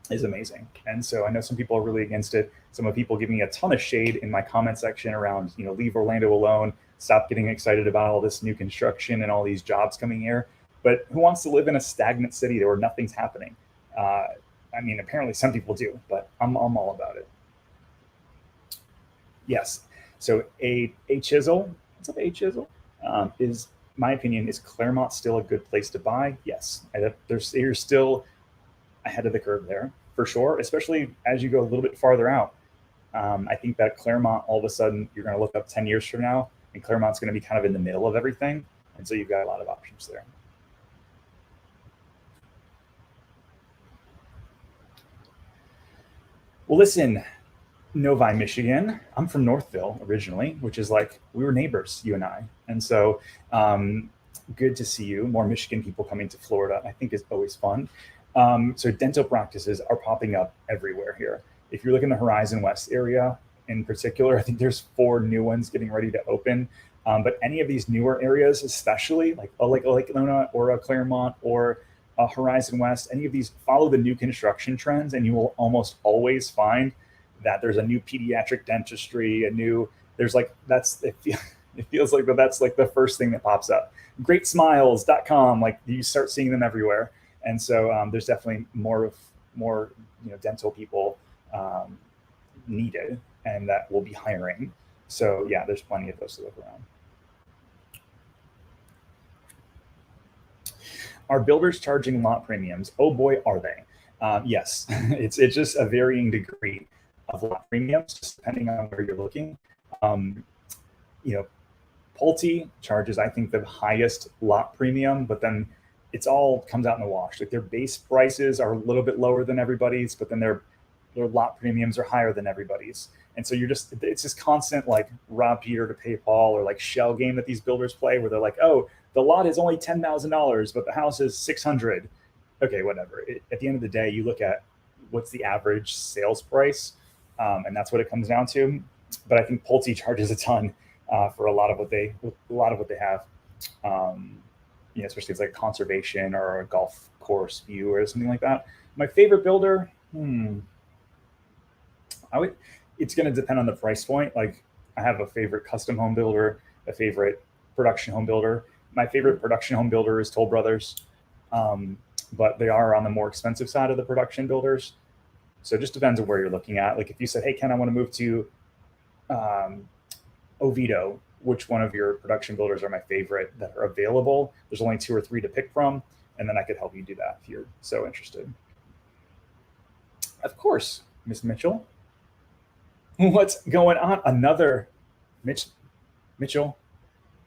S1: amazing. And so I know some people are really against it. Some of people give me a ton of shade in my comment section around, leave Orlando alone, stop getting excited about all this new construction and all these jobs coming here. But who wants to live in a stagnant city where nothing's happening? I mean, apparently some people do, but I'm all about it. Yes. So a chisel. What's up, A Chisel? Is my opinion, is Claremont still a good place to buy? Yes. You're still ahead of the curve there for sure, especially as you go a little bit farther out. I think that Claremont, all of a sudden, you're going to look up 10 years from now, and Claremont's going to be kind of in the middle of everything. And so you've got a lot of options there. Well, listen, Novi, Michigan. I'm from Northville originally, which is like, we were neighbors, you and I. And so good to see you. More Michigan people coming to Florida, I think, is always fun. So dental practices are popping up everywhere here. If you look in the Horizon West area in particular, I think there's 4 new ones getting ready to open. But any of these newer areas, especially like Lona or a Claremont or a Horizon West, any of these, follow the new construction trends, and you will almost always find that there's a new pediatric dentistry, it feels like that's like the first thing that pops up. Greatsmiles.com, like you start seeing them everywhere. And so there's definitely more dental people needed, and that will be hiring. So yeah, there's plenty of those to look around. Are builders charging lot premiums? Oh boy, are they. Yes, it's just a varying degree. of lot premiums, just depending on where you're looking. Um, you know, Pulte charges, I think, the highest lot premium, but then it's all comes out in the wash. Like their base prices are a little bit lower than everybody's, but then their lot premiums are higher than everybody's. And so it's just constant like rob Peter to pay Paul, or like shell game that these builders play where they're like, oh, the lot is only $10,000, but the house is 600. Okay, whatever. At the end of the day, you look at what's the average sales price, and that's what it comes down to. But I think Pulte charges a ton for a lot of what they have. Especially if it's like conservation or a golf course view or something like that. My favorite builder, it's going to depend on the price point. Like I have a favorite custom home builder, a favorite production home builder. My favorite production home builder is Toll Brothers, but they are on the more expensive side of the production builders. So it just depends on where you're looking at. Like if you said, hey, Ken, I want to move to Oviedo, which one of your production builders are my favorite that are available? There's only 2 or 3 to pick from, and then I could help you do that if you're so interested. Of course, Miss Mitchell. What's going on? Another Mitchell.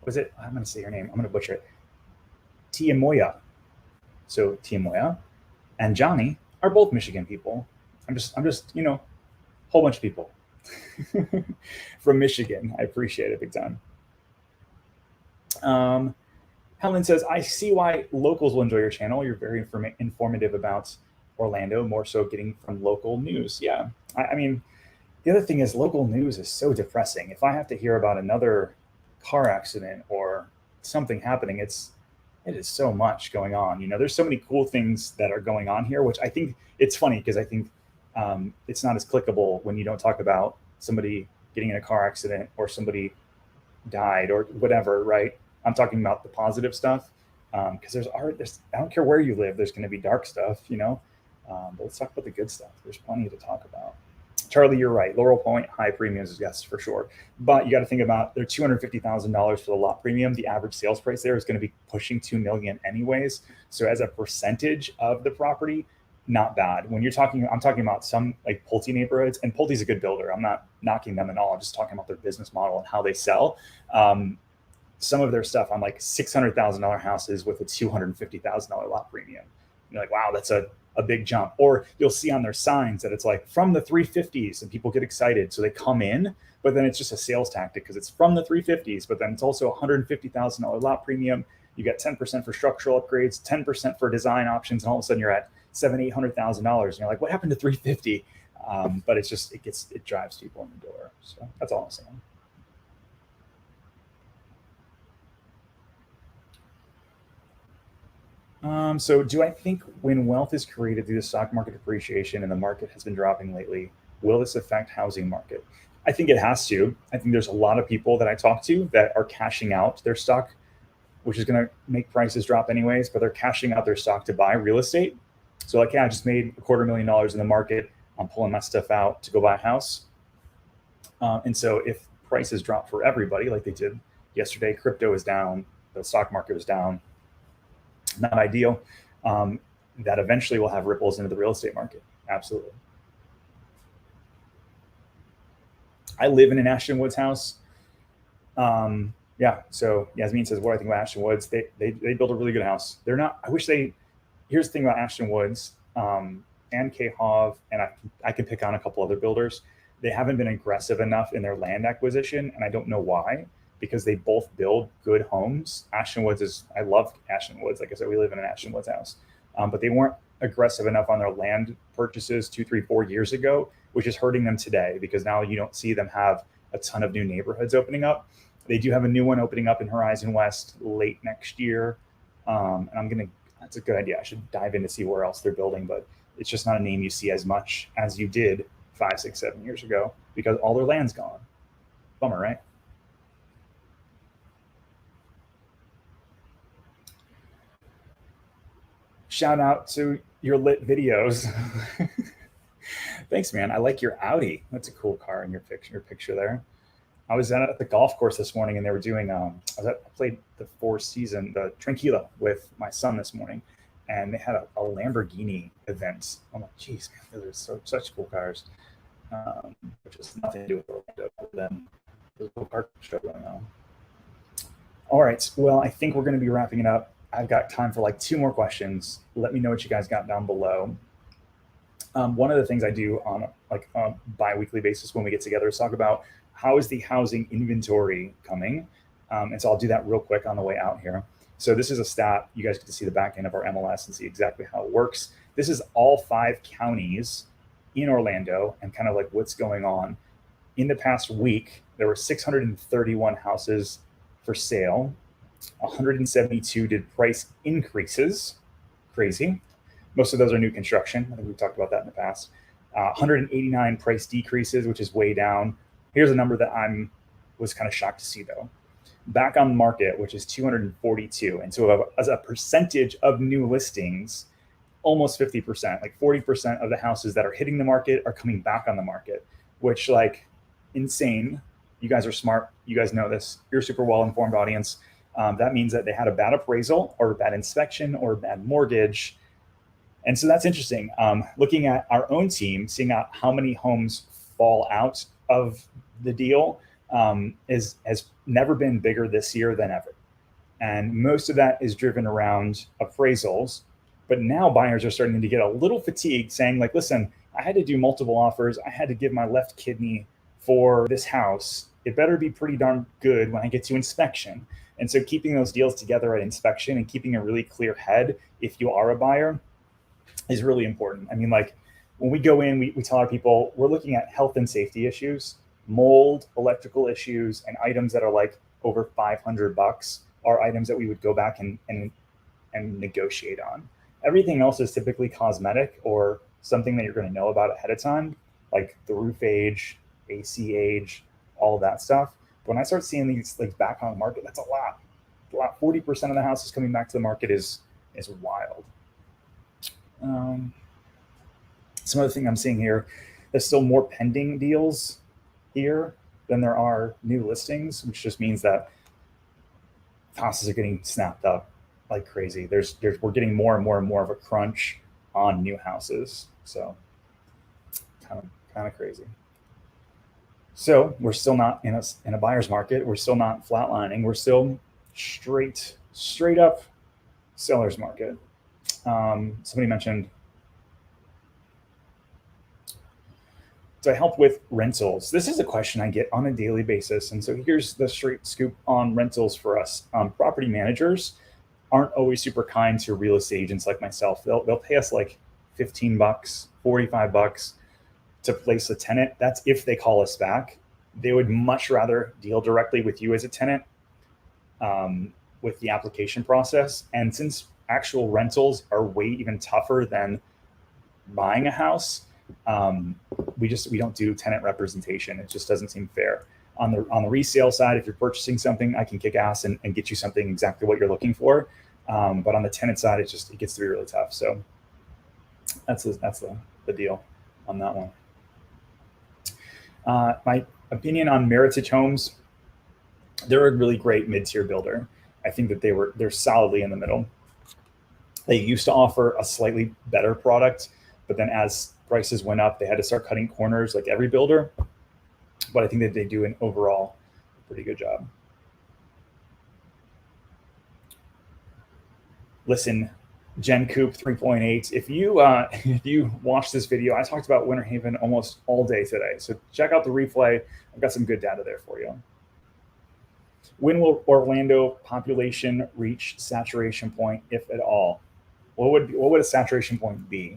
S1: Was it? I'm going to say your name. I'm going to butcher it. Tiamoya. So Tiamoya and Johnny are both Michigan people. I'm just, whole bunch of people from Michigan. I appreciate it big time. Helen says, I see why locals will enjoy your channel. You're very informative about Orlando, more so getting from local news. Yeah. I mean, the other thing is local news is so depressing. If I have to hear about another car accident or something happening, it is so much going on. There's so many cool things that are going on here, which I think it's funny because I think it's not as clickable when you don't talk about somebody getting in a car accident or somebody died or whatever, right? I'm talking about the positive stuff because there's art. I don't care where you live. There's going to be dark stuff, but let's talk about the good stuff. There's plenty to talk about. Charlie, you're right. Laurel Point, high premiums, yes, for sure. But you got to think about they're $250,000 for the lot premium. The average sales price there is going to be pushing $2 million anyways. So as a percentage of the property, not bad. When I'm talking about some like Pulte neighborhoods, and Pulte's a good builder. I'm not knocking them at all. I'm just talking about their business model and how they sell. Some of their stuff on like $600,000 houses with a $250,000 lot premium. You're like, wow, that's a big jump. Or you'll see on their signs that it's like from the 350s and people get excited. So they come in, but then it's just a sales tactic because it's from the 350s, but then it's also $150,000 lot premium. You get 10% for structural upgrades, 10% for design options. And all of a sudden you're at $700,000-$800,000. And you're like, what happened to 350? But it drives people in the door. So that's all I'm saying. So do I think when wealth is created through the stock market appreciation and the market has been dropping lately, will this affect housing market? I think it has to. I think there's a lot of people that I talk to that are cashing out their stock, which is going to make prices drop anyways, but they're cashing out their stock to buy real estate. So like, yeah, I just made $250,000 in the market. I'm pulling my stuff out to go buy a house. And so if prices drop for everybody, like they did yesterday, crypto is down, the stock market was down, not ideal. That eventually will have ripples into the real estate market. Absolutely. I live in an Ashton Woods house. Yeah. So Yasmin says, what do I think about Ashton Woods? They build a really good house. They're not, here's the thing about Ashton Woods, and K Hov, and I can pick on a couple other builders. They haven't been aggressive enough in their land acquisition. And I don't know why, because they both build good homes. Ashton Woods I love Ashton Woods. Like I said, we live in an Ashton Woods house, but they weren't aggressive enough on their land purchases 2, 3, 4 years ago, which is hurting them today because now you don't see them have a ton of new neighborhoods opening up. They do have a new one opening up in Horizon West late next year. And that's a good idea. I should dive in to see where else they're building, but it's just not a name you see as much as you did 5, 6, 7 years ago because all their land's gone. Bummer, right? Shout out to your lit videos. Thanks, man. I like your Audi. That's a cool car in your picture there. I was at the golf course this morning and they were doing, I played the the Tranquilo with my son this morning and they had a Lamborghini event. I'm like, geez, man, those are such cool cars. which has nothing to do with Orlando other than there's a park show going on. All right. Well, I think we're going to be wrapping it up. I've got time for like 2 more questions. Let me know what you guys got down below. One of the things I do on like a bi-weekly basis when we get together is talk about how is the housing inventory coming. And so I'll do that real quick on the way out here. So this is a stat. You guys get to see the back end of our MLS and see exactly how it works. This is all 5 counties in Orlando and kind of like what's going on. In the past week, there were 631 houses for sale. 172 did price increases. Crazy. Most of those are new construction. I think we've talked about that in the past. 189 price decreases, which is way down. Here's a number that was kind of shocked to see though. Back on the market, which is 242. And so as a percentage of new listings, almost 50%, like 40% of the houses that are hitting the market are coming back on the market, which like insane. You guys are smart. You guys know this. You're a super well-informed audience. That means that they had a bad appraisal or a bad inspection or a bad mortgage. And so that's interesting. Looking at our own team, seeing out how many homes fall out of the deal has never been bigger this year than ever. And most of that is driven around appraisals. But now buyers are starting to get a little fatigued saying like, listen, I had to do multiple offers. I had to give my left kidney for this house. It better be pretty darn good when I get to inspection. And so keeping those deals together at inspection and keeping a really clear head if you are a buyer is really important. I mean, like when we go in, we tell our people we're looking at health and safety issues, mold, electrical issues, and items that are like over $500 are items that we would go back and negotiate on. Everything else is typically cosmetic or something that you're going to know about ahead of time, like the roof age, AC age, all of that stuff. But when I start seeing these like back on the market, that's a lot. 40% of the houses coming back to the market is wild. Some other thing I'm seeing here, there's still more pending deals here than there are new listings, which just means that houses are getting snapped up like crazy. We're getting more and more and more of a crunch on new houses. So kind of crazy. So we're still not in a buyer's market. We're still not flatlining. We're still straight up seller's market. Somebody mentioned, do I help with rentals? This is a question I get on a daily basis. And so here's the straight scoop on rentals for us. Property managers aren't always super kind to real estate agents like myself. They'll pay us like $15, $45 to place a tenant. That's if they call us back. They would much rather deal directly with you as a tenant with the application process. And since actual rentals are way even tougher than buying a house, we don't do tenant representation. It just doesn't seem fair. On the resale side, if you're purchasing something, I can kick ass and get you something exactly what you're looking for. But on the tenant side, it gets to be really tough. So that's the deal on that one. My opinion on Meritage homes, they're a really great mid-tier builder. I think that they're solidly in the middle. They used to offer a slightly better product, but then as prices went up, they had to start cutting corners like every builder. But I think that they do an overall pretty good job. Listen, Gen Coop 3.8. If you watch this video, I talked about Winter Haven almost all day today. So check out the replay. I've got some good data there for you. When will Orlando population reach saturation point, if at all? What would a saturation point be?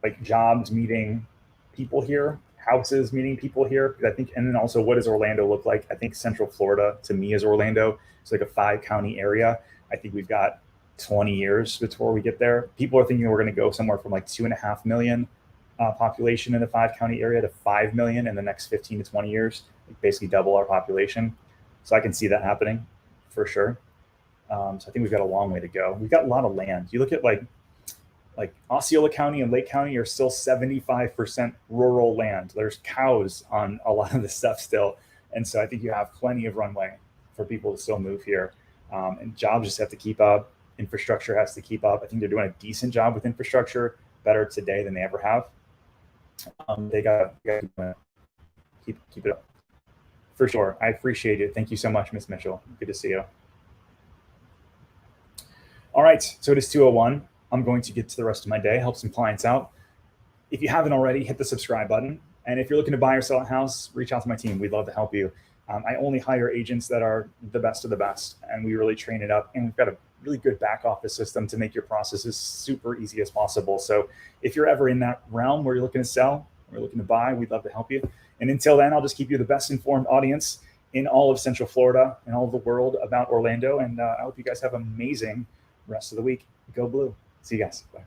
S1: Like jobs meeting people here, houses meeting people here. Because I think, and then also, what does Orlando look like? I think Central Florida to me is Orlando. It's like a 5-county area. I think we've got 20 years before we get there. People are thinking we're going to go somewhere from like 2.5 million population in the 5-county area to 5 million in the next 15 to 20 years. Like basically double our population. So I can see that happening for sure. So I think we've got a long way to go. We've got a lot of land. You look at like Osceola County and Lake County are still 75% rural land. There's cows on a lot of this stuff still. And so I think you have plenty of runway for people to still move here. And jobs just have to keep up. Infrastructure has to keep up. I think they're doing a decent job with infrastructure, better today than they ever have. They got keep it up for sure. I appreciate it. Thank you so much, Miss Mitchell. Good to see you. All right, so it is 2:01. I'm going to get to the rest of my day, help some clients out. If you haven't already, hit the subscribe button. And if you're looking to buy or sell a house, reach out to my team. We'd love to help you. I only hire agents that are the best of the best, and we really train it up. And we've got a really good back office system to make your process as super easy as possible. So if you're ever in that realm where you're looking to sell or looking to buy, we'd love to help you. And until then, I'll just keep you the best informed audience in all of Central Florida and all of the world about Orlando. And I hope you guys have an amazing rest of the week. Go Blue. See you guys. Bye.